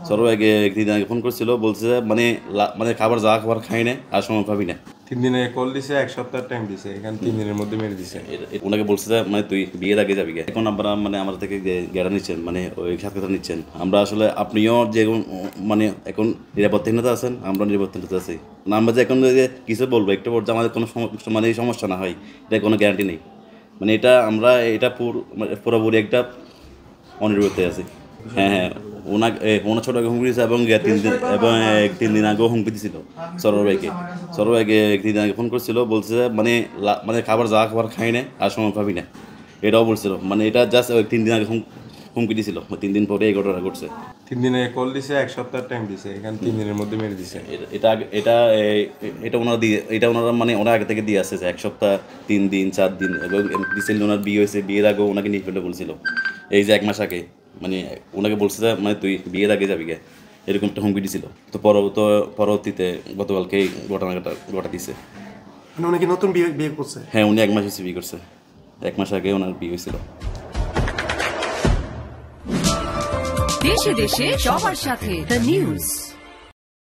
সর্বাইকে একদিন আগে ফোন করছিল, বলছে যে মানে মানে খাবার যা খাবার খাই না আর সময় পাবি না। 3 দিনে কল দিছে, 1 সপ্তাহ টাইম দিছে, এখানে 3 দিনের মধ্যে মেরে দিছে। ওনাকে বলছে যে মানে তুই বিয়ের আগে যাবি। এখন আমরা মানে আমার থেকে গেড়া নিচ্ছেন, মানে ওই সাক্ষাৎকার নিচ্ছেন। আমরা আসলে আপনিও যে মানে এখন নিরাপত্তাহীনতা আছেন, আমরা নিরাপত্তাহীনতা আছি না। আমরা যে এখন যে কিছু বলবো একটু পর যে আমাদের কোনো মানে সমস্যা না হয়, এটা কোনো গ্যারান্টি নেই। মানে এটা আমরা এটা পুরোপুরি একটা অনির্বতে আছি। হ্যাঁ হ্যাঁ, ওনার ছোট আগে হুমকি দিয়েছে এবং 3 দিন আগেও হুমকি দিছিল সরবাইকে 1 দিন আগে ফোন করছিল, বলছে যে মানে মানে খাবার যা খাবার খাই না আর সময় পাবি না, এটাও বলছিল। মানে এটা জাস্ট 3 দিন আগে হুমকি দিছিল, 3 দিন পরে এই ঘটনা ঘটছে। 3 দিনে কল দিছে, 1 সপ্তাহ টাইম দিছে, এখানে 3 দিনের মধ্যে মেরে দিছে। এটা এটা এটা ওনারা দিয়ে, এটা ওনারা মানে ওনার আগে থেকে দিয়ে আসছে যে 1 সপ্তাহ 3 দিন 4 দিন। এবং রিসেন্টলি ওনার বিয়ে হয়েছে, বিয়ের আগেও ওনাকে নিয়ে ফেলে বলছিল এই যে 1 মাস আগে। মানে ওনাকে বলছে যে মানে তুই বিয়ের আগে যাবি গে, এরকম একটা হুমকি দিছিল। তো পরবর্তীতে গতকালকে এই ঘটনাটা ঘটা দিছে। মানে উনি কি নতুন বিয়ে বিয়ে করছে? হ্যাঁ, উনি 1 মাস হয়েছে বিয়ে করছে, 1 মাস আগে ওনার বিয়ে হয়েছিল। দেশে দেশে সবার সাথে দ্য নিউজ।